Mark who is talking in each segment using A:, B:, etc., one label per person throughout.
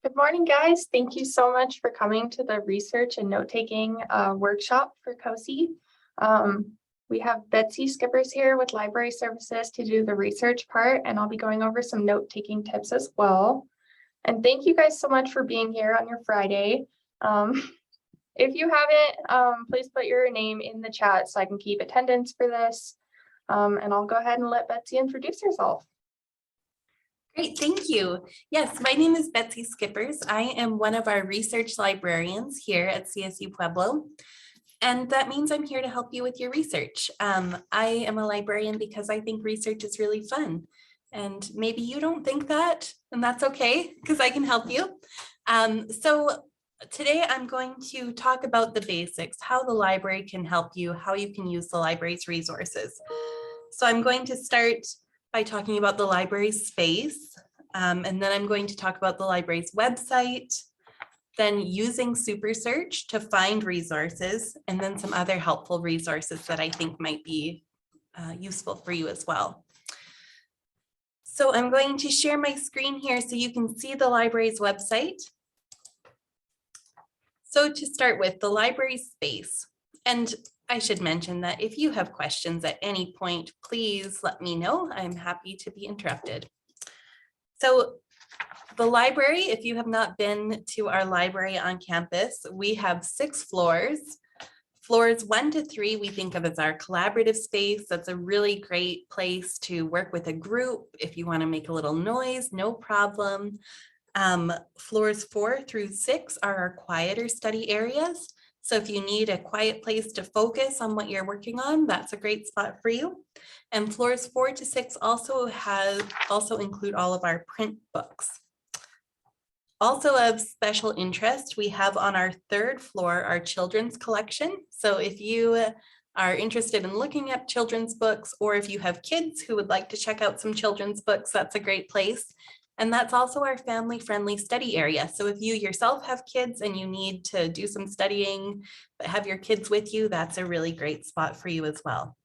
A: Good morning, guys. Thank you so much for coming to the research and note-taking workshop for COSI. We have Betsy Skippers here with Library Services to do the research part, and I'll be going over some note-taking tips as well. And thank you guys so much for being here on your Friday. If you haven't, please put your name in the chat so I can keep attendance for this. And I'll go ahead and let Betsy introduce herself.
B: Great, thank you. Yes, my name is Betsy Skippers. I am one of our research librarians here at CSU Pueblo. And that means I'm here to help you with your research. I am a librarian because I think research is really fun. And maybe you don't think that, and that's okay, because I can help you. So today I'm going to talk about the basics, how the library can help you, how you can use the library's resources. So I'm going to start by talking about the library's space, and then I'm going to talk about the library's website, then using Super Search to find resources, and then some other helpful resources that I think might be useful for you as well. So I'm going to share my screen here so you can see the library's website. So to start with, the library space, and I should mention that if you have questions at any point, please let me know. I'm happy to be interrupted. So the library, if you have not been to our library on campus, we have 6 floors. Floors 1 to 3 we think of as our collaborative space. That's a really great place to work with a group. If you want to make a little noise, no problem. Floors 4 through 6 are our quieter study areas. So if you need a quiet place to focus on what you're working on, that's a great spot for you. And floors 4 to 6 also include all of our print books. Also of special interest, we have on our 3rd floor our children's collection. So if you are interested in looking at children's books, or if you have kids who would like to check out some children's books, that's a great place. And that's also our family-friendly study area. So if you yourself have kids and you need to do some studying, but have your kids with you, that's a really great spot for you as well.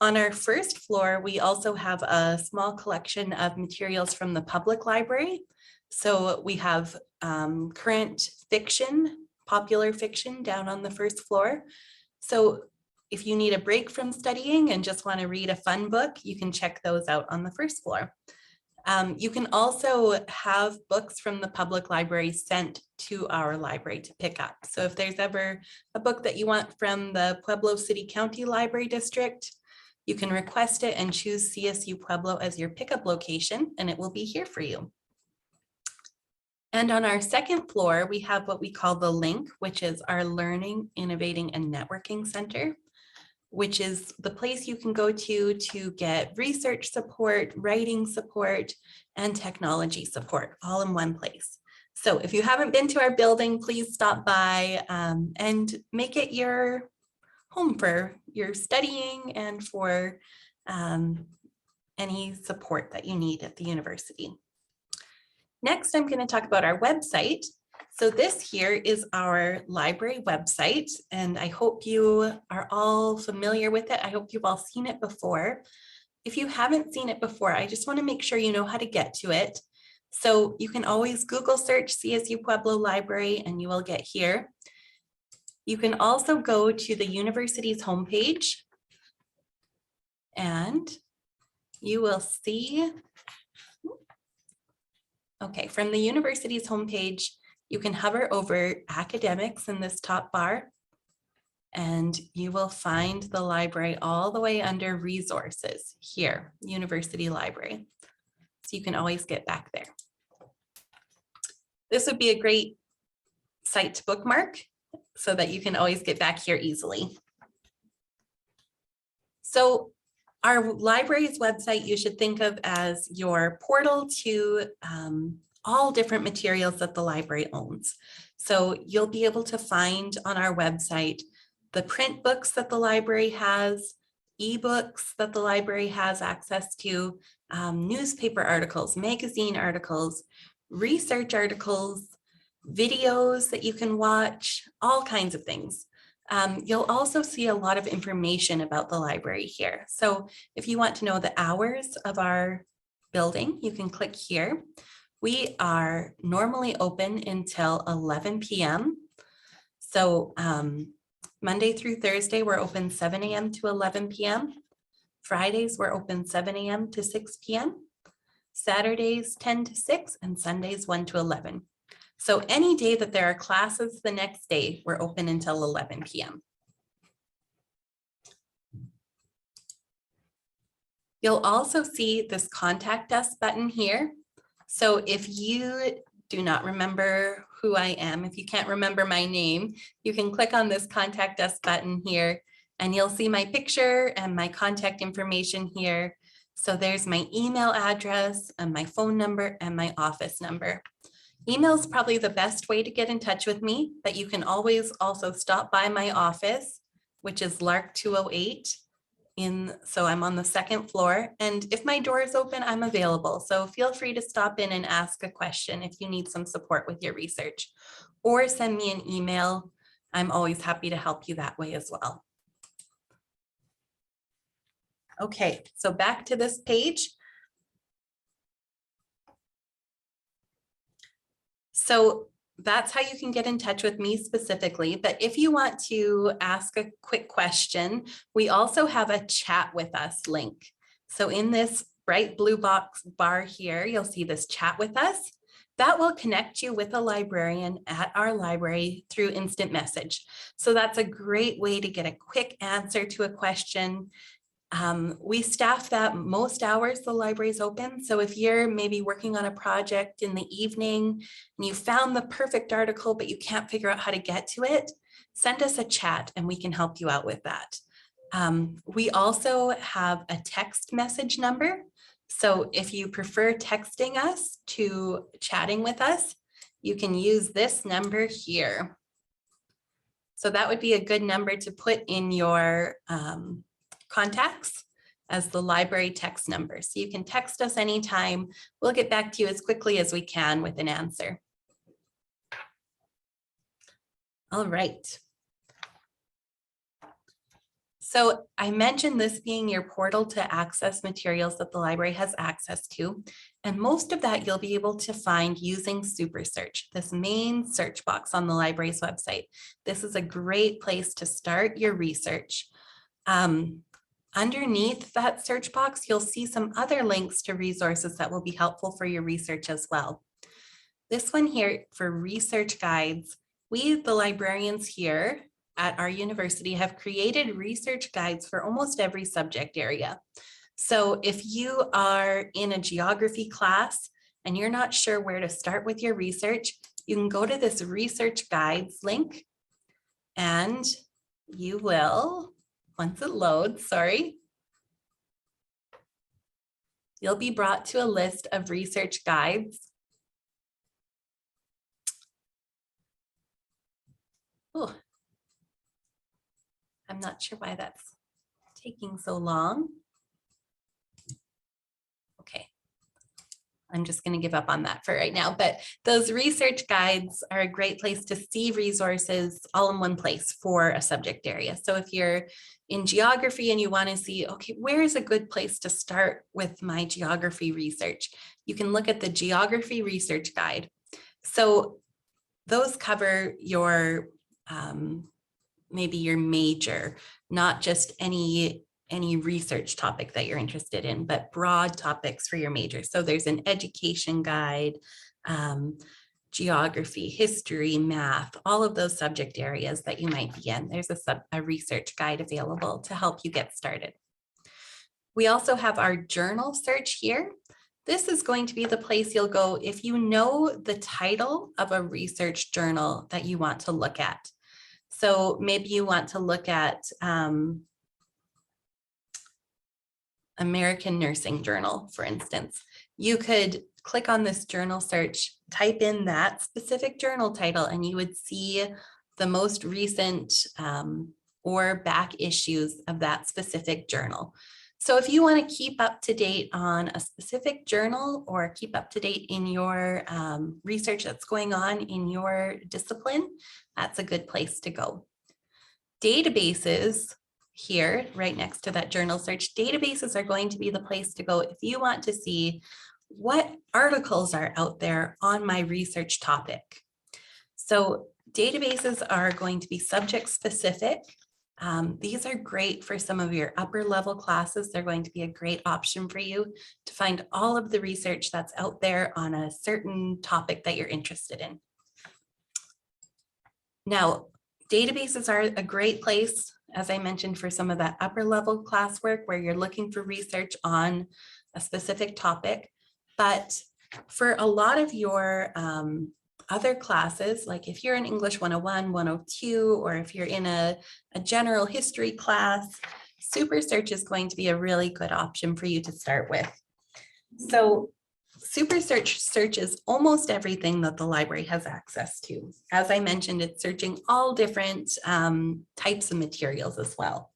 B: On our 1st floor, we also have a small collection of materials from the public library. So we have current fiction, popular fiction down on the 1st floor. So if you need a break from studying and just want to read a fun book, you can check those out on the 1st floor. You can also have books from the public library sent to our library to pick up. So if there's ever a book that you want from the Pueblo City County Library District, you can request it and choose CSU Pueblo as your pickup location, and it will be here for you. And on our 2nd floor, we have what we call the Link, which is our Learning, Innovating, and Networking Center, which is the place you can go to get research support, writing support, and technology support all in one place. So if you haven't been to our building, please stop by and make it your home for your studying and for any support that you need at the university. Next, I'm going to talk about our website. So this here is our library website, and I hope you are all familiar with it. I hope you've all seen it before. If you haven't seen it before, I just want to make sure you know how to get to it. So you can always Google search CSU Pueblo Library and you will get here. You can also go to the university's homepage and you will see, okay, from the university's homepage, you can hover over academics in this top bar, and you will find the library all the way under resources here, University Library. So you can always get back there. This would be a great site to bookmark so that you can always get back here easily. So our library's website you should think of as your portal to all different materials that the library owns. So you'll be able to find on our website the print books that the library has, ebooks that the library has access to, newspaper articles, magazine articles, research articles, videos that you can watch, all kinds of things. You'll also see a lot of information about the library here. So if you want to know the hours of our building, you can click here. We are normally open until 11 p.m. So Monday through Thursday, we're open 7 a.m. to 11 p.m. Fridays, we're open 7 a.m. to 6 p.m. Saturdays 10 to 6 and Sundays 1 to 11. So any day that there are classes the next day, we're open until 11 p.m. You'll also see this contact us button here. So if you do not remember who I am, if you can't remember my name, you can click on this contact us button here and you'll see my picture and my contact information here. So there's my email address and my phone number and my office number. Email is probably the best way to get in touch with me, but you can always also stop by my office, which is Lark 208. So I'm on the second floor, and if my door is open, I'm available. So feel free to stop in and ask a question if you need some support with your research, or send me an email. I'm always happy to help you that way as well. Okay, so back to this page. So that's how you can get in touch with me specifically. But if you want to ask a quick question, we also have a chat with us link. So in this bright blue box bar here, you'll see this chat with us. That will connect you with a librarian at our library through instant message. So that's a great way to get a quick answer to a question. We staff that most hours the library is open. So if you're maybe working on a project in the evening and you found the perfect article, but you can't figure out how to get to it, send us a chat and we can help you out with that. We also have a text message number. So if you prefer texting us to chatting with us, you can use this number here. So that would be a good number to put in your contacts as the library text number. So you can text us anytime. We'll get back to you as quickly as we can with an answer. All right. So I mentioned this being your portal to access materials that the library has access to. And most of that you'll be able to find using Super Search, this main search box on the library's website. This is a great place to start your research. Underneath that search box, you'll see some other links to resources that will be helpful for your research as well. This one here for research guides, we, the librarians here at our university, have created research guides for almost every subject area. So if you are in a geography class and you're not sure where to start with your research, you can go to this research guides link and you will, once it loads, you'll be brought to a list of research guides. Oh, I'm not sure why that's taking so long. Okay, I'm just going to give up on that for right now, but those research guides are a great place to see resources all in one place for a subject area. So if you're in geography and you want to see, okay, where is a good place to start with my geography research? You can look at the geography research guide. So those cover your, maybe your major, not just any research topic that you're interested in, but broad topics for your major. So there's an education guide, geography, history, math, all of those subject areas that you might be in. There's a research guide available to help you get started. We also have our journal search here. This is going to be the place you'll go if you know the title of a research journal that you want to look at. So maybe you want to look at American Nursing Journal, for instance. You could click on this journal search, type in that specific journal title, and you would see the most recent or back issues of that specific journal. So if you want to keep up to date on a specific journal or keep up to date in your research that's going on in your discipline, that's a good place to go. Databases here, right next to that journal search, databases are going to be the place to go if you want to see what articles are out there on my research topic. So databases are going to be subject specific. These are great for some of your upper level classes. They're going to be a great option for you to find all of the research that's out there on a certain topic that you're interested in. Now, databases are a great place, as I mentioned, for some of that upper level classwork where you're looking for research on a specific topic. But for a lot of your other classes, like if you're in English 101, 102, or if you're in a general history class, Super Search is going to be a really good option for you to start with. So Super Search searches almost everything that the library has access to. As I mentioned, it's searching all different types of materials as well.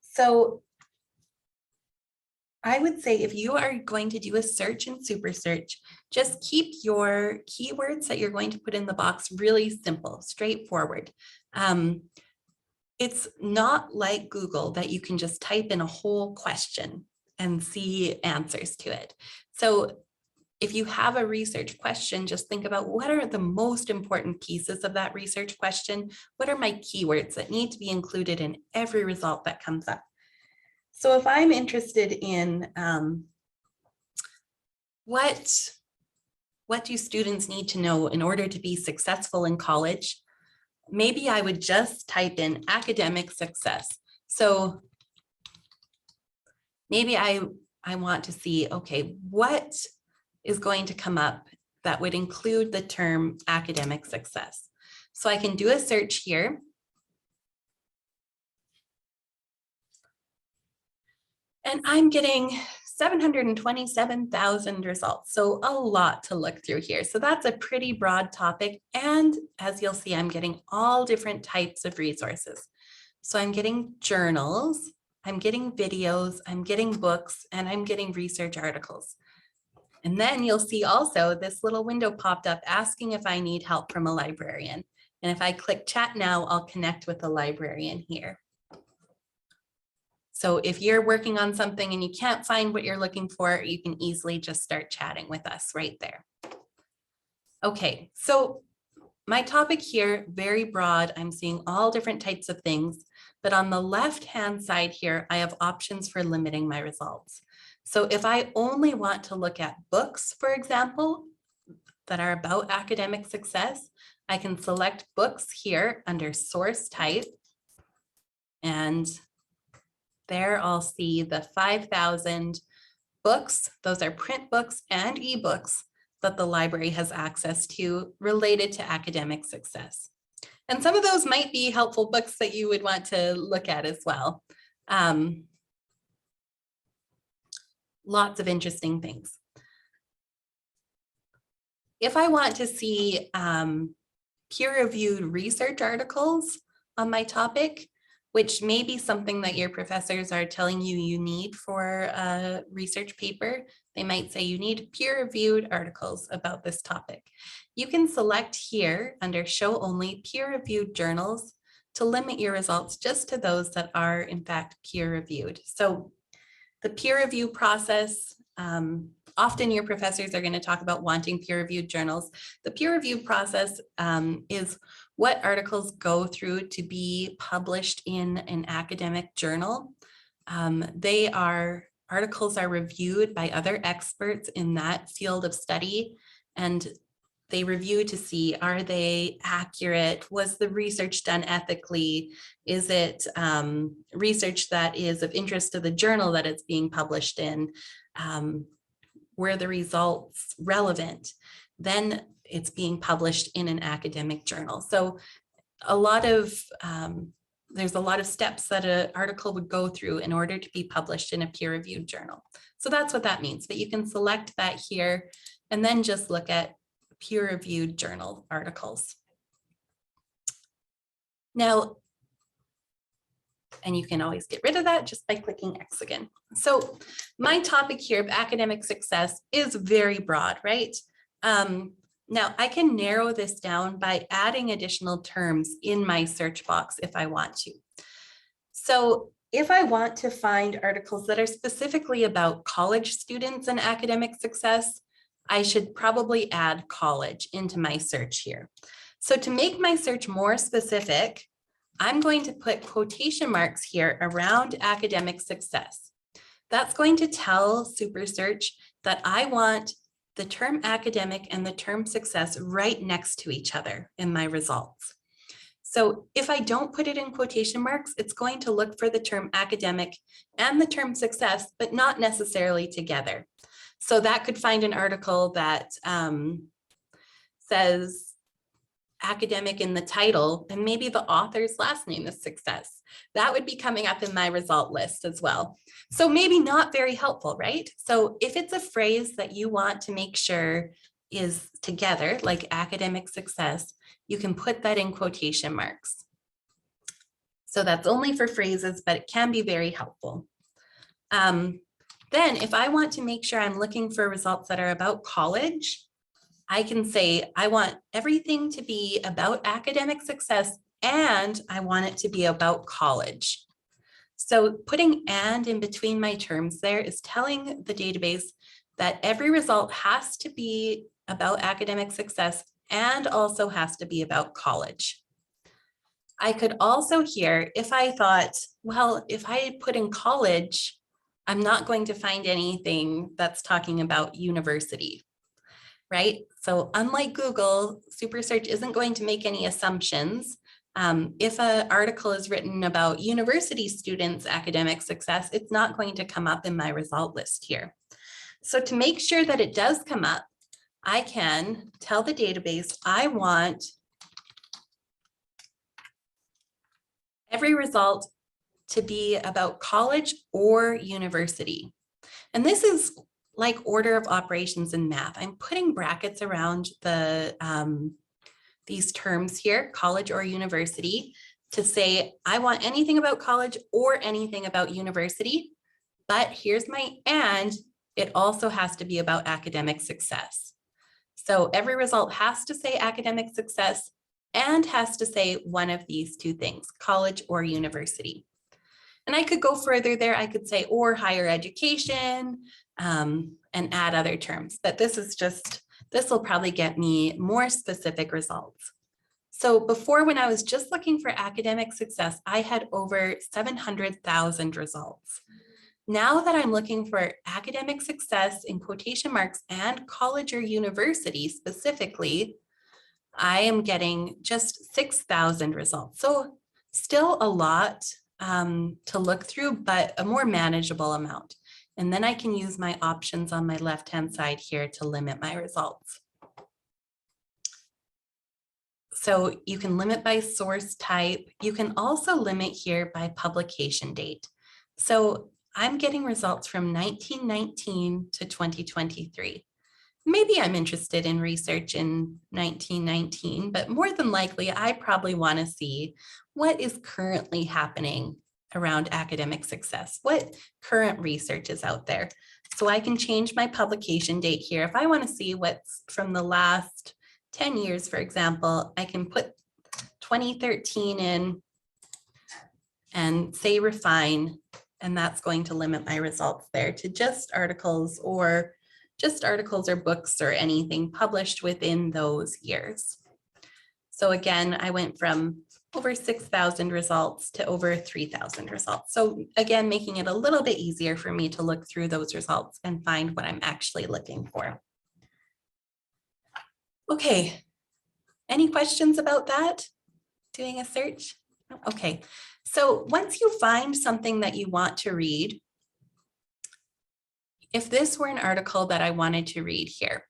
B: So I would say if you are going to do a search in Super Search, just keep your keywords that you're going to put in the box really simple, straightforward. It's not like Google that you can just type in a whole question and see answers to it. So if you have a research question, just think about what are the most important pieces of that research question? What are my keywords that need to be included in every result that comes up? So if I'm interested in what do students need to know in order to be successful in college, maybe I would just type in academic success. So maybe I want to see, okay, what is going to come up that would include the term academic success. So I can do a search here. And I'm getting 727,000 results. So a lot to look through here. So that's a pretty broad topic. And as you'll see, I'm getting all different types of resources. So I'm getting journals, I'm getting videos, I'm getting books, and I'm getting research articles. And then you'll see also this little window popped up asking if I need help from a librarian. And if I click chat now, I'll connect with a librarian here. So if you're working on something and you can't find what you're looking for, you can easily just start chatting with us right there. Okay, so my topic here, very broad. I'm seeing all different types of things, but on the left-hand side here, I have options for limiting my results. So if I only want to look at books, for example, that are about academic success, I can select books here under source type. And there I'll see the 5,000 books. Those are print books and ebooks that the library has access to related to academic success. And some of those might be helpful books that you would want to look at as well. Lots of interesting things. If I want to see peer-reviewed research articles on my topic, which may be something that your professors are telling you you need for a research paper, they might say you need peer-reviewed articles about this topic. You can select here under Show Only peer-reviewed journals to limit your results just to those that are in fact peer-reviewed. So the peer review process, often your professors are going to talk about wanting peer-reviewed journals. The peer review process is what articles go through to be published in an academic journal. Articles are reviewed by other experts in that field of study, and they review to see, are they accurate? Was the research done ethically? Is it research that is of interest to the journal that it's being published in? Were the results relevant? Then it's being published in an academic journal. So there's a lot of steps that an article would go through in order to be published in a peer-reviewed journal. So that's what that means. But you can select that here and then just look at peer-reviewed journal articles. Now, and you can always get rid of that just by clicking X again. So my topic here of academic success is very broad, right? Now I can narrow this down by adding additional terms in my search box if I want to. So if I want to find articles that are specifically about college students and academic success, I should probably add college into my search here. So to make my search more specific, I'm going to put quotation marks here around academic success. That's going to tell SuperSearch that I want the term academic and the term success right next to each other in my results. So if I don't put it in quotation marks, it's going to look for the term academic and the term success, but not necessarily together. So that could find an article that says academic in the title, and maybe the author's last name is Success. That would be coming up in my result list as well. So maybe not very helpful, right? So if it's a phrase that you want to make sure is together, like academic success, you can put that in quotation marks. So that's only for phrases, but it can be very helpful. Then if I want to make sure I'm looking for results that are about college, I can say, I want everything to be about academic success and I want it to be about college. So putting and in between my terms there is telling the database that every result has to be about academic success and also has to be about college. I could also here, if I thought, well, if I put in college, I'm not going to find anything that's talking about university, right? So unlike Google, SuperSearch isn't going to make any assumptions. If an article is written about university students' academic success, it's not going to come up in my result list here. So to make sure that it does come up, I can tell the database, I want every result to be about college or university. And this is like order of operations in math. I'm putting brackets around the these terms here, college or university, to say I want anything about college or anything about university, but here's my and, it also has to be about academic success. So every result has to say academic success and has to say one of these two things, college or university. And I could go further there. I could say or higher education and add other terms, but this is just, this will probably get me more specific results. So before, when I was just looking for academic success, I had over 700,000 results. Now that I'm looking for academic success in quotation marks and college or university specifically, I am getting just 6,000 results. So still a lot to look through, but a more manageable amount. And then I can use my options on my left-hand side here to limit my results. So you can limit by source type. You can also limit here by publication date. So I'm getting results from 1919 to 2023. Maybe I'm interested in research in 1919, but more than likely, I probably want to see what is currently happening around academic success, what current research is out there. So I can change my publication date here. If I want to see what's from the last 10 years, for example, I can put 2013 in and say refine, and that's going to limit my results there to just articles or books or anything published within those years. So again, I went from over 6,000 results to over 3,000 results. So again, making it a little bit easier for me to look through those results and find what I'm actually looking for. Okay, any questions about that? Doing a search? Okay, so once you find something that you want to read, if this were an article that I wanted to read here,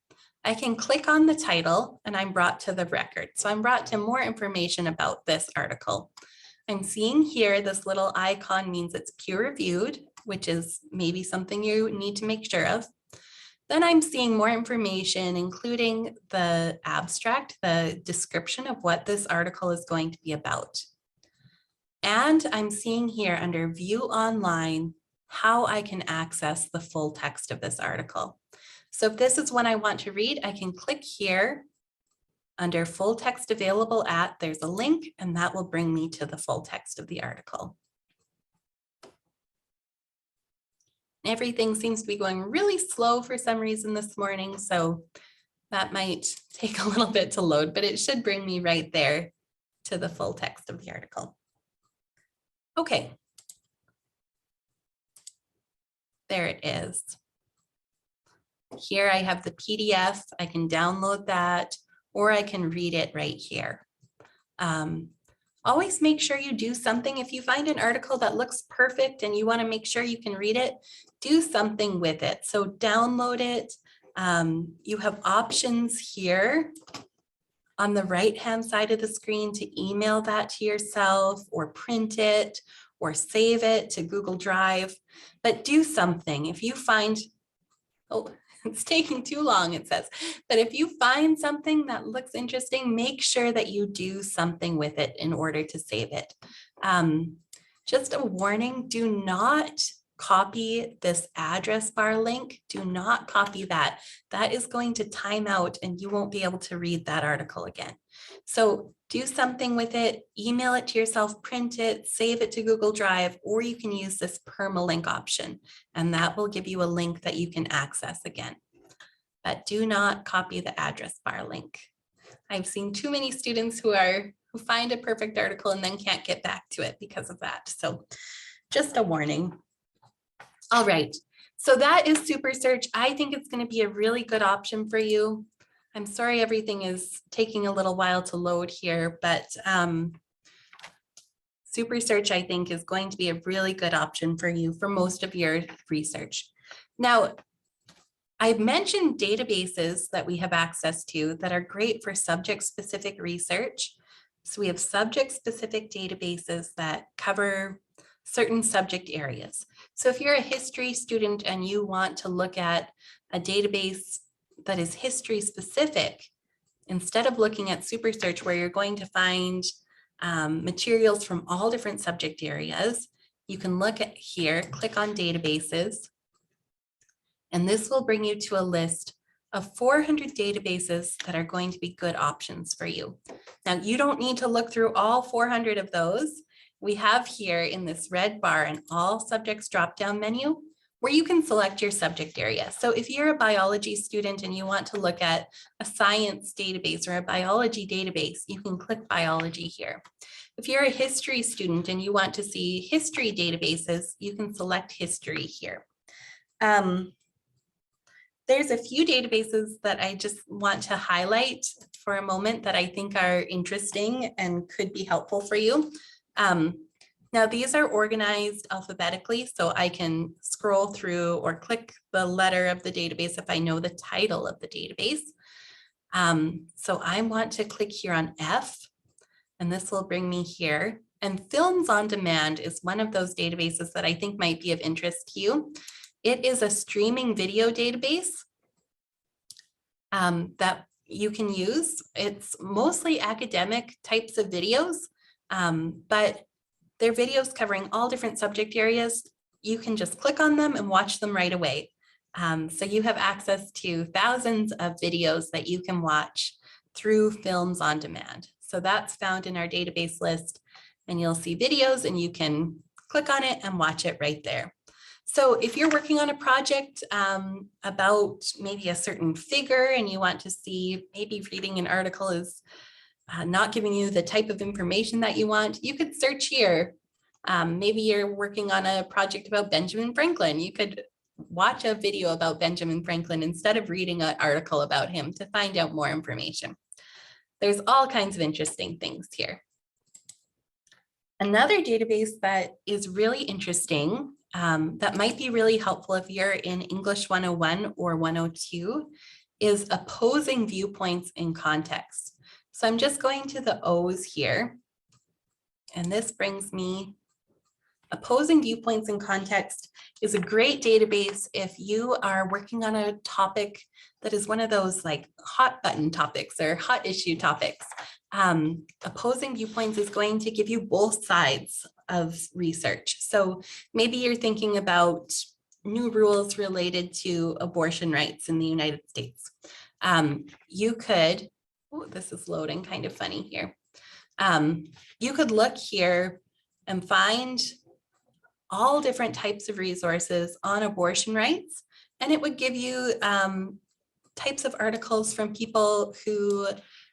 B: I can click on the title and I'm brought to the record. So I'm brought to more information about this article. I'm seeing here this little icon means it's peer reviewed, which is maybe something you need to make sure of. Then I'm seeing more information, including the abstract, the description of what this article is going to be about. And I'm seeing here under View Online how I can access the full text of this article. So if this is one I want to read, I can click here under Full Text Available At, there's a link, and that will bring me to the full text of the article. Everything seems to be going really slow for some reason this morning, so that might take a little bit to load, but it should bring me right there to the full text of the article. Okay. There it is. Here I have the PDF. I can download that, or I can read it right here. Always make sure you do something. If you find an article that looks perfect and you want to make sure you can read it, do something with it. So download it. You have options here on the right-hand side of the screen to email that to yourself or print it or save it to Google Drive, but do something. If you find, oh, it's taking too long, it says, but if you find something that looks interesting, make sure that you do something with it in order to save it. Just a warning, do not copy this address bar link. Do not copy that. That is going to time out and you won't be able to read that article again. So do something with it, email it to yourself, print it, save it to Google Drive, or you can use this permalink option, and that will give you a link that you can access again. But do not copy the address bar link. I've seen too many students who find a perfect article and then can't get back to it because of that. So just a warning. All right, so that is Super Search. I think it's going to be a really good option for you. I'm sorry everything is taking a little while to load here, but Super Search, I think, is going to be a really good option for you for most of your research. Now, I've mentioned databases that we have access to that are great for subject-specific research. So we have subject-specific databases that cover certain subject areas. So if you're a history student and you want to look at a database that is history specific, instead of looking at Super Search where you're going to find materials from all different subject areas, you can look at here, click on databases, and this will bring you to a list of 400 databases that are going to be good options for you. Now, you don't need to look through all 400 of those. We have here in this red bar an all subjects drop-down menu where you can select your subject area. So if you're a biology student and you want to look at a science database or a biology database, you can click biology here. If you're a history student and you want to see history databases, you can select history here. There's a few databases that I just want to highlight for a moment that I think are interesting and could be helpful for you. Now these are organized alphabetically, so I can scroll through or click the letter of the database if I know the title of the database. So I want to click here on F, and this will bring me here. And Films on Demand is one of those databases that I think might be of interest to you. It is a streaming video database that you can use. It's mostly academic types of videos, but they're videos covering all different subject areas. You can just click on them and watch them right away. So you have access to thousands of videos that you can watch through Films on Demand. So that's found in our database list, and you'll see videos and you can click on it and watch it right there. So if you're working on a project about maybe a certain figure and you want to see, maybe reading an article is not giving you the type of information that you want, you could search here. Maybe you're working on a project about Benjamin Franklin. You could watch a video about Benjamin Franklin instead of reading an article about him to find out more information. There's all kinds of interesting things here. Another database that is really interesting, that might be really helpful if you're in English 101 or 102, is opposing viewpoints in context. So I'm just going to the O's here, and this brings me, opposing viewpoints in context is a great database if you are working on a topic that is one of those like hot button topics or hot issue topics. Opposing viewpoints is going to give you both sides of research. So maybe you're thinking about new rules related to abortion rights in the United States. You could, oh, this is loading kind of funny here. You could look here and find all different types of resources on abortion rights. And it would give you types of articles from people who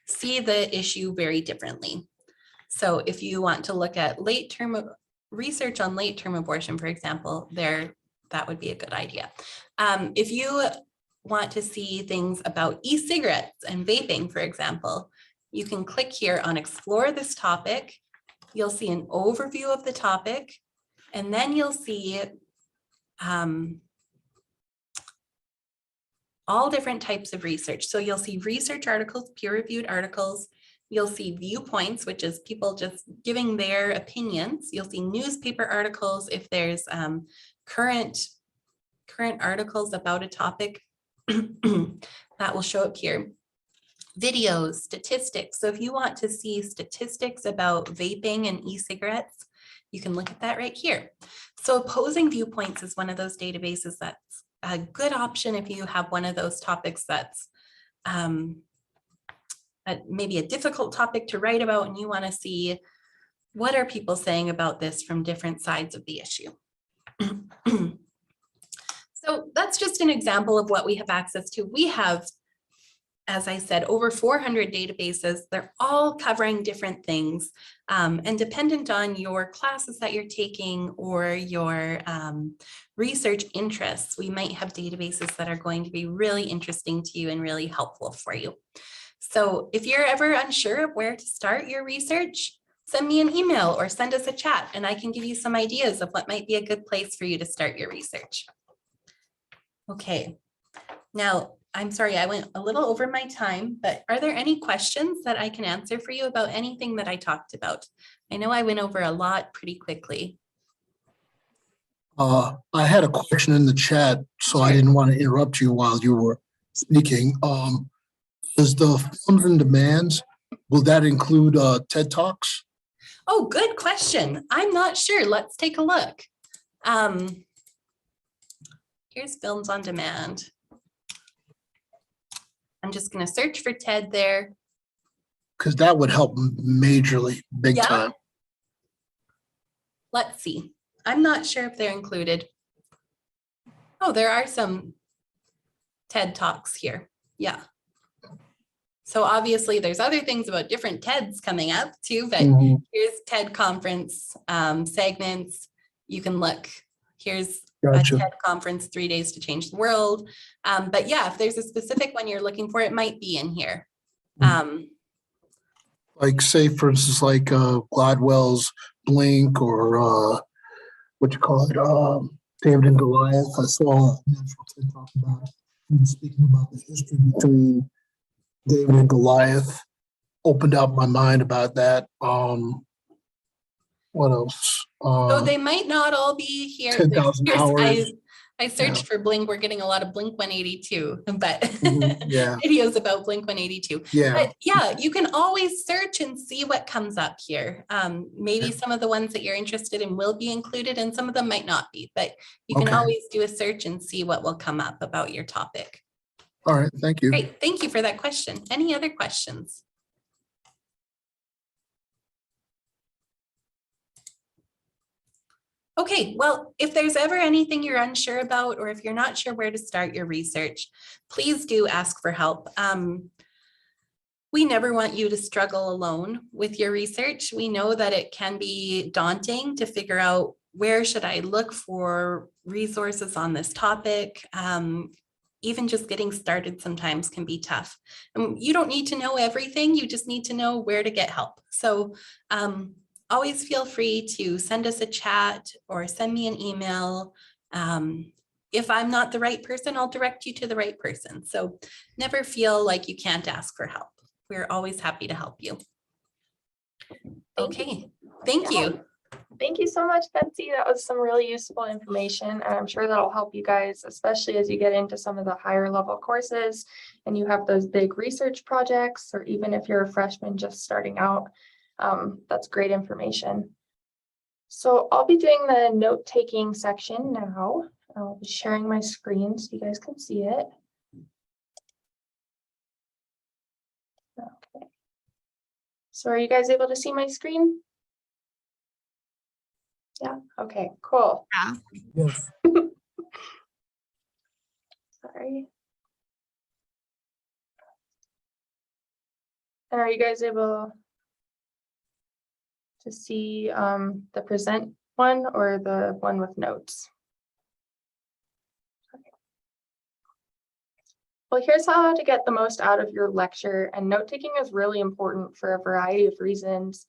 B: see the issue very differently. So if you want to look at late-term research on late-term abortion, for example, that would be a good idea. If you want to see things about e-cigarettes and vaping, for example, you can click here on Explore this topic. You'll see an overview of the topic, and then you'll see all different types of research. So you'll see research articles, peer-reviewed articles. You'll see viewpoints, which is people just giving their opinions. You'll see newspaper articles if there's current articles about a topic that will show up here. Videos, statistics. So if you want to see statistics about vaping and e-cigarettes, you can look at that right here. So Opposing Viewpoints is one of those databases that's a good option if you have one of those topics that's maybe a difficult topic to write about and you want to see what are people saying about this from different sides of the issue. So that's just an example of what we have access to. We have, as I said, over 400 databases. They're all covering different things. And dependent on your classes that you're taking or your research interests, we might have databases that are going to be really interesting to you and really helpful for you. So if you're ever unsure of where to start your research, send me an email or send us a chat and I can give you some ideas of what might be a good place for you to start your research. Okay, now I'm sorry, I went a little over my time, but are there any questions that I can answer for you about anything that I talked about? I know I went over a lot pretty quickly.
C: I had a question in the chat, so I didn't want to interrupt you while you were speaking. Does the films and demands, will that include TED Talks?
B: Oh, good question. I'm not sure. Let's take a look. Here's Films on Demand. I'm just going to search for TED there.
C: Because that would help majorly, big time.
B: Let's see. I'm not sure if they're included. Oh, there are some TED Talks here. Yeah. So obviously there's other things about different TEDs coming up too, but here's TED conference segments. You can look. Here's a TED conference, 3 days to change the world. But yeah, if there's a specific one you're looking for, it might be in here.
C: Like say, for instance, like Gladwell's Blink or what you call it, David and Goliath. I saw a natural TED Talk about it. He was speaking about the history between David and Goliath. Opened up my mind about that. What else?
B: So they might not all be here.
C: 10,000 hours.
B: I searched for Blink. We're getting a lot of Blink 182, but
C: yeah.
B: videos about Blink 182.
C: Yeah.
B: But yeah, you can always search and see what comes up here. Maybe some of the ones that you're interested in will be included and some of them might not be, but you can always do a search and see what will come up about your topic.
C: All right, thank you.
B: Great, thank you for that question. Any other questions? Okay, well, if there's ever anything you're unsure about, or if you're not sure where to start your research, please do ask for help. We never want you to struggle alone with your research. We know that it can be daunting to figure out where should I look for resources on this topic. Even just getting started sometimes can be tough. And you don't need to know everything, you just need to know where to get help. So always feel free to send us a chat or send me an email. If I'm not the right person, I'll direct you to the right person. So never feel like you can't ask for help. We're always happy to help you. Okay, thank you.
A: Thank you so much, Betsy. That was some really useful information. And I'm sure that'll help you guys, especially as you get into some of the higher level courses and you have those big research projects, or even if you're a freshman just starting out. That's great information. So I'll be doing the note-taking section now. I'll be sharing my screen so you guys can see it. Okay. So are you guys able to see my screen? Yeah, okay, cool.
D: Yeah.
C: Yes.
A: Sorry. And are you guys able to see the present one or the one with notes? Okay. Well, here's how to get the most out of your lecture, and note taking is really important for a variety of reasons.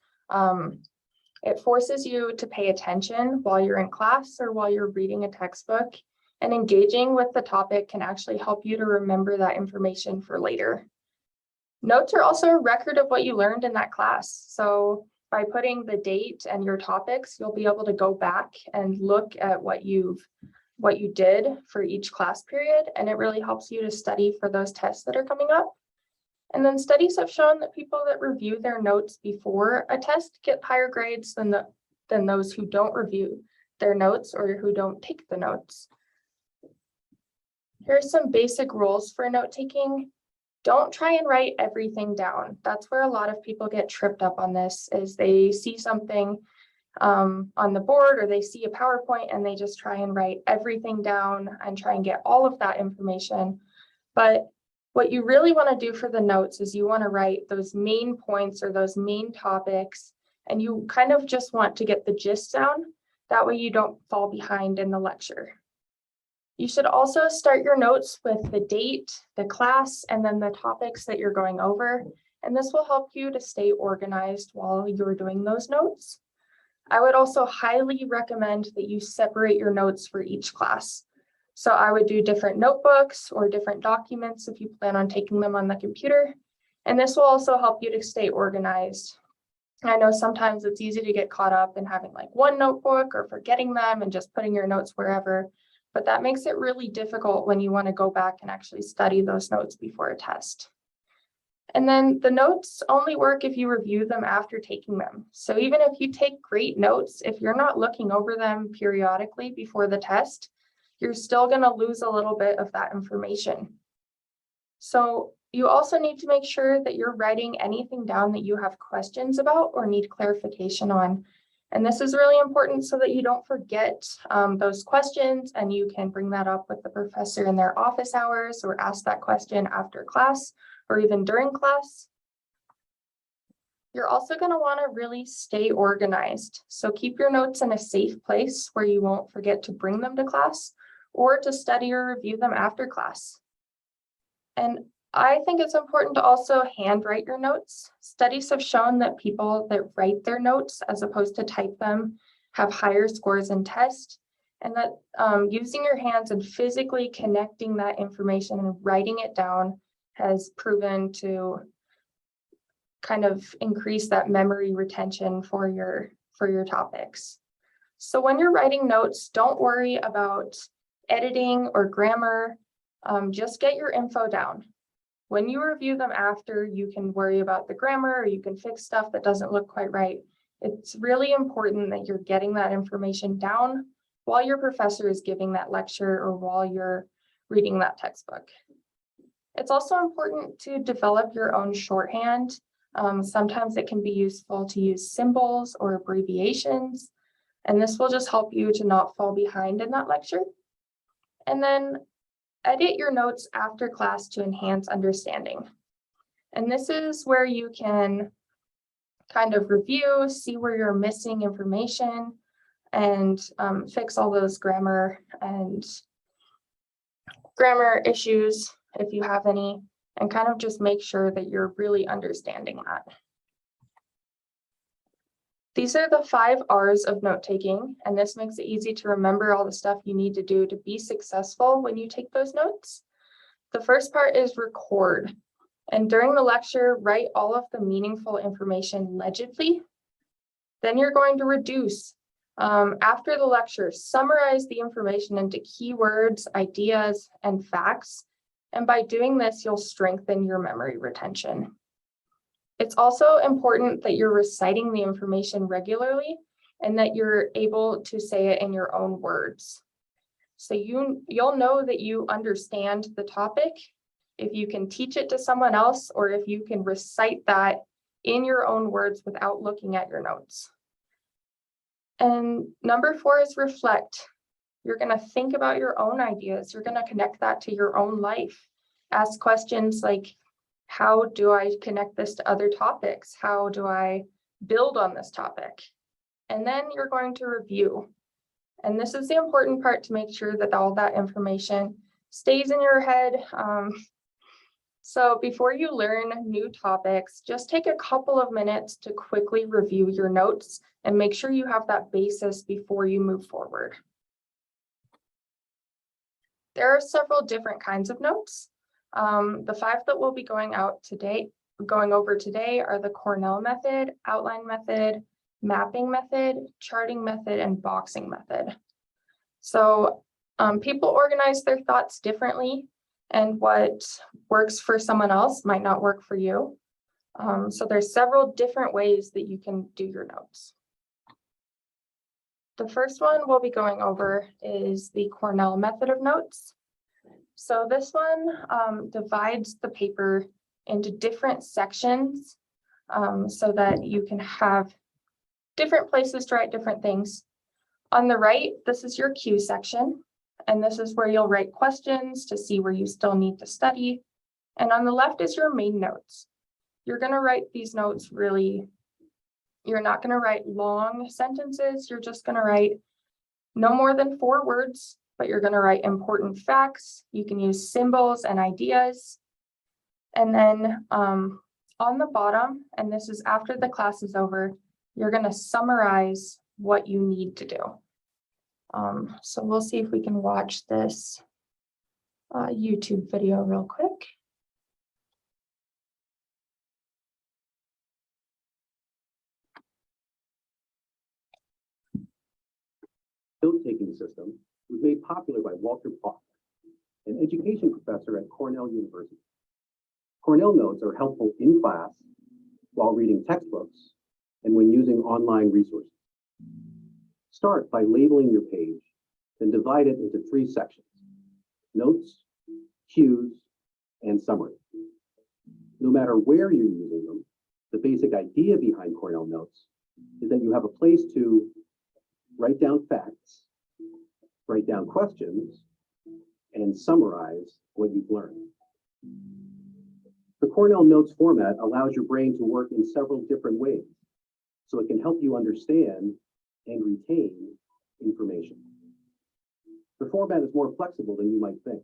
A: It forces you to pay attention while you're in class or while you're reading a textbook, and engaging with the topic can actually help you to remember that information for later. Notes are also a record of what you learned in that class. So by putting the date and your topics, you'll be able to go back and look at what you did for each class period, and it really helps you to study for those tests that are coming up. And then studies have shown that people that review their notes before a test get higher grades than those who don't review their notes or who don't take the notes. Here are some basic rules for note taking. Don't try and write everything down. That's where a lot of people get tripped up on this, is they see something on the board or they see a PowerPoint and they just try and write everything down and try and get all of that information. But what you really want to do for the notes is you want to write those main points or those main topics, and you kind of just want to get the gist down. That way you don't fall behind in the lecture. You should also start your notes with the date, the class, and then the topics that you're going over. And this will help you to stay organized while you're doing those notes. I would also highly recommend that you separate your notes for each class. So I would do different notebooks or different documents if you plan on taking them on the computer. And this will also help you to stay organized. I know sometimes it's easy to get caught up in having like one notebook or forgetting them and just putting your notes wherever, but that makes it really difficult when you want to go back and actually study those notes before a test. And then the notes only work if you review them after taking them. So even if you take great notes, if you're not looking over them periodically before the test, you're still going to lose a little bit of that information. So you also need to make sure that you're writing anything down that you have questions about or need clarification on. And this is really important so that you don't forget those questions, and you can bring that up with the professor in their office hours or ask that question after class or even during class. You're also going to want to really stay organized. So keep your notes in a safe place where you won't forget to bring them to class or to study or review them after class. And I think it's important to also handwrite your notes. Studies have shown that people that write their notes as opposed to type them have higher scores in tests, and that using your hands and physically connecting that information and writing it down has proven to kind of increase that memory retention for your topics. So when you're writing notes, don't worry about editing or grammar. Just get your info down. When you review them after, you can worry about the grammar or you can fix stuff that doesn't look quite right. It's really important that you're getting that information down while your professor is giving that lecture or while you're reading that textbook. It's also important to develop your own shorthand. Sometimes it can be useful to use symbols or abbreviations, and this will just help you to not fall behind in that lecture. And then edit your notes after class to enhance understanding. And this is where you can kind of review, see where you're missing information, and fix all those grammar issues if you have any, and kind of just make sure that you're really understanding that. These are the 5 R's of note-taking, and this makes it easy to remember all the stuff you need to do to be successful when you take those notes. The first part is record. And during the lecture, write all of the meaningful information legibly. Then you're going to reduce. After the lecture, summarize the information into keywords, ideas, and facts. And by doing this, you'll strengthen your memory retention. It's also important that you're reciting the information regularly and that you're able to say it in your own words. So you'll know that you understand the topic if you can teach it to someone else, or if you can recite that in your own words without looking at your notes. And number 4 is reflect. You're going to think about your own ideas. You're going to connect that to your own life. Ask questions like, how do I connect this to other topics? How do I build on this topic? And then you're going to review. And this is the important part to make sure that all that information stays in your head. So before you learn new topics, just take a couple of minutes to quickly review your notes and make sure you have that basis before you move forward. There are several different kinds of notes. The 5 that we'll be going over today are the Cornell method, outline method, mapping method, charting method, and boxing method. So people organize their thoughts differently, and what works for someone else might not work for you. So there's several different ways that you can do your notes. The first one we'll be going over is the Cornell method of notes. So this one divides the paper into different sections so that you can have different places to write different things. On the right, this is your Q section, and this is where you'll write questions to see where you still need to study. And on the left is your main notes. You're going to write these notes you're not going to write long sentences. You're just going to write no more than 4 words, but you're going to write important facts. You can use symbols and ideas. And then on the bottom, and this is after the class is over, you're going to summarize what you need to do. So we'll see if we can watch this YouTube video real quick.
D: Note-taking system was made popular by Walter Faulkner, an education professor at Cornell University. Cornell notes are helpful in class, while reading textbooks, and when using online resources. Start by labeling your page, then divide it into 3 sections: notes, cues, and summary. No matter where you're using them, the basic idea behind Cornell notes is that you have a place to write down facts, write down questions, and summarize what you've learned. The Cornell Notes format allows your brain to work in several different ways, so it can help you understand and retain information. The format is more flexible than you might think.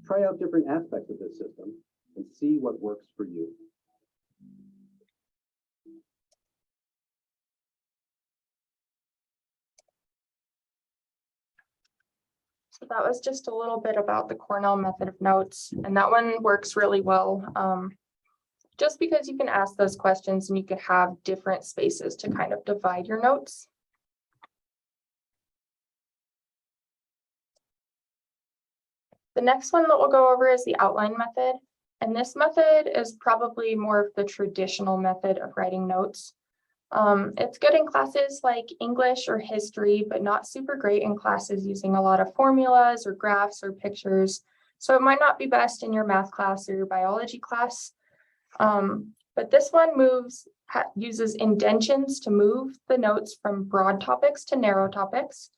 D: Try out different aspects of this system and see what works for you.
A: So that was just a little bit about the Cornell method of notes, and that one works really well. Just because you can ask those questions and you can have different spaces to kind of divide your notes. The next one that we'll go over is the outline method. And this method is probably more of the traditional method of writing notes. It's good in classes like English or history, but not super great in classes using a lot of formulas or graphs or pictures. So it might not be best in your math class or your biology class. But this one uses indentions to move the notes from broad topics to narrow topics.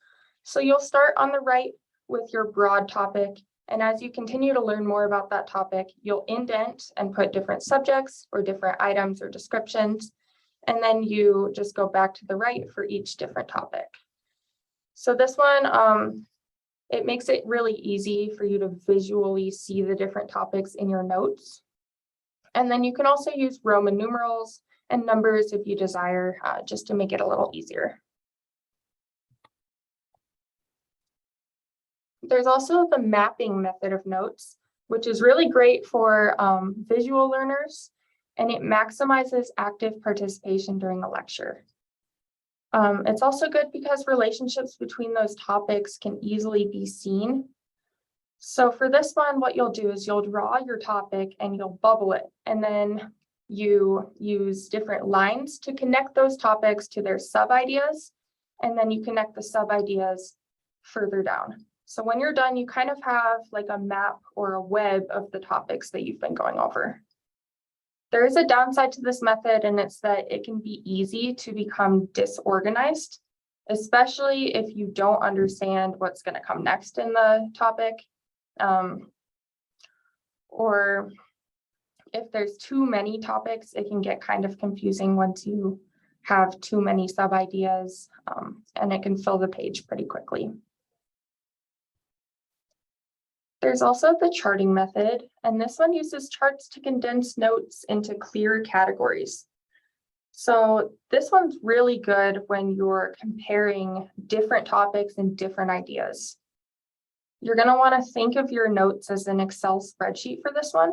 A: So you'll start on the right with your broad topic. And as you continue to learn more about that topic, you'll indent and put different subjects or different items or descriptions. And then you just go back to the right for each different topic. So this one, it makes it really easy for you to visually see the different topics in your notes. And then you can also use Roman numerals and numbers if you desire, just to make it a little easier. There's also the mapping method of notes, which is really great for visual learners, and it maximizes active participation during a lecture. It's also good because relationships between those topics can easily be seen. So for this one, what you'll do is you'll draw your topic and you'll bubble it, and then you use different lines to connect those topics to their sub-ideas, and then you connect the sub-ideas further down. So when you're done, you kind of have like a map or a web of the topics that you've been going over. There is a downside to this method, and it's that it can be easy to become disorganized. especially if you don't understand what's going to come next in the topic. Or if there's too many topics, it can get kind of confusing once you have too many sub ideas, and it can fill the page pretty quickly. There's also the charting method, and this one uses charts to condense notes into clear categories. So this one's really good when you're comparing different topics and different ideas. You're going to want to think of your notes as an Excel spreadsheet for this one.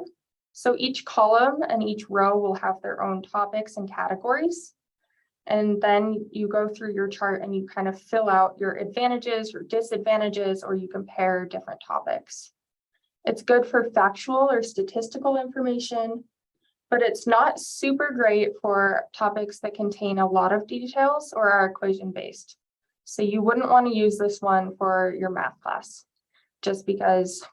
A: So each column and each row will have their own topics and categories. And then you go through your chart and you kind of fill out your advantages or disadvantages, or you compare different topics. It's good for factual or statistical information, but it's not super great for topics that contain a lot of details or are equation based. So you wouldn't want to use this one for your math class, just because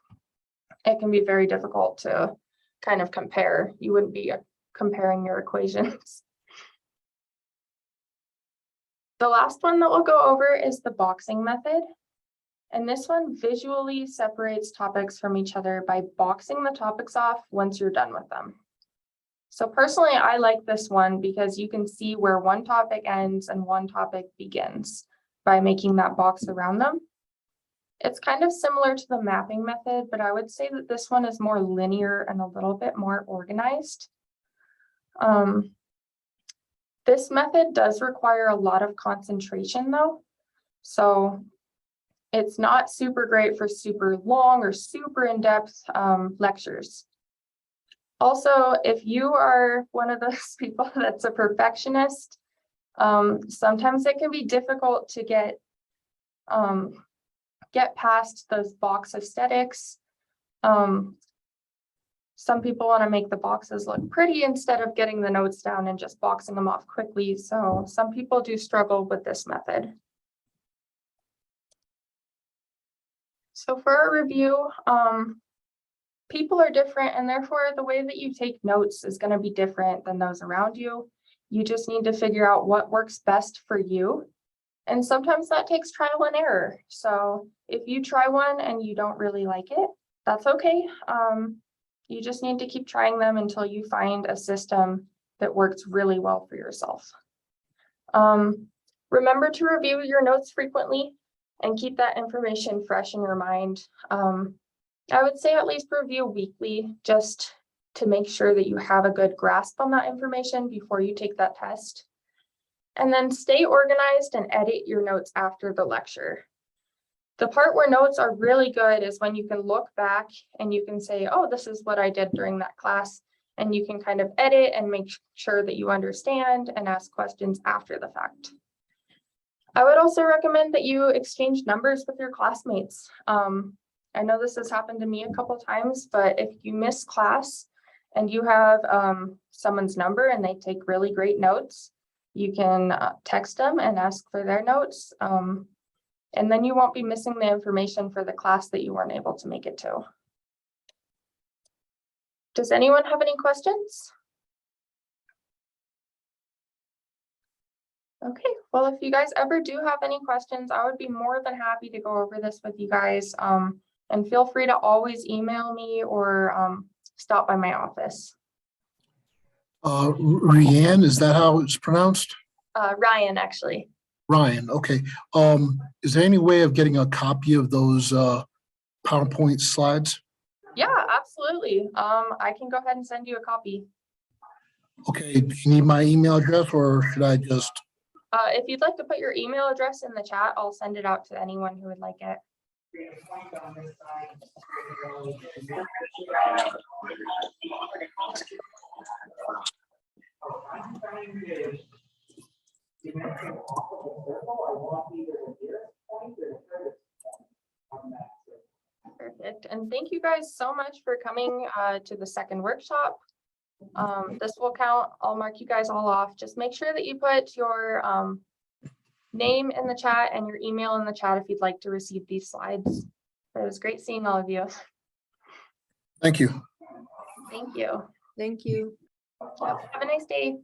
A: it can be very difficult to kind of compare. You wouldn't be comparing your equations. The last one that we'll go over is the boxing method. And this one visually separates topics from each other by boxing the topics off once you're done with them. So personally, I like this one because you can see where one topic ends and one topic begins by making that box around them. It's kind of similar to the mapping method, but I would say that this one is more linear and a little bit more organized. This method does require a lot of concentration though. So it's not super great for super long or super in-depth lectures. Also, if you are one of those people that's a perfectionist, sometimes it can be difficult to get past those box aesthetics. Some people want to make the boxes look pretty instead of getting the notes down and just boxing them off quickly. So some people do struggle with this method. So for a review, people are different, and therefore the way that you take notes is going to be different than those around you. You just need to figure out what works best for you. And sometimes that takes trial and error. So if you try one and you don't really like it, that's okay. You just need to keep trying them until you find a system that works really well for yourself. Remember to review your notes frequently and keep that information fresh in your mind. I would say at least review weekly, just to make sure that you have a good grasp on that information before you take that test. And then stay organized and edit your notes after the lecture. The part where notes are really good is when you can look back and you can say, oh, this is what I did during that class. And you can kind of edit and make sure that you understand and ask questions after the fact. I would also recommend that you exchange numbers with your classmates. I know this has happened to me a couple times, but if you miss class and you have someone's number and they take really great notes, you can text them and ask for their notes. And then you won't be missing the information for the class that you weren't able to make it to. Does anyone have any questions? Okay, well, if you guys ever do have any questions, I would be more than happy to go over this with you guys. And feel free to always email me or stop by my office.
C: Ryan, is that how it's pronounced?
A: Ryan, actually.
C: Ryan, okay. Is there any way of getting a copy of those PowerPoint slides?
A: Yeah, absolutely. I can go ahead and send you a copy.
C: Okay, do you need my email address or should I just?
A: If you'd like to put your email address in the chat, I'll send it out to anyone who would like it. Perfect. And thank you guys so much for coming to the second workshop. This will count. I'll mark you guys all off. Just make sure that you put your name in the chat and your email in the chat if you'd like to receive these slides. It was great seeing all of you.
C: Thank you.
A: Thank you.
E: Thank you.
A: Have a nice day.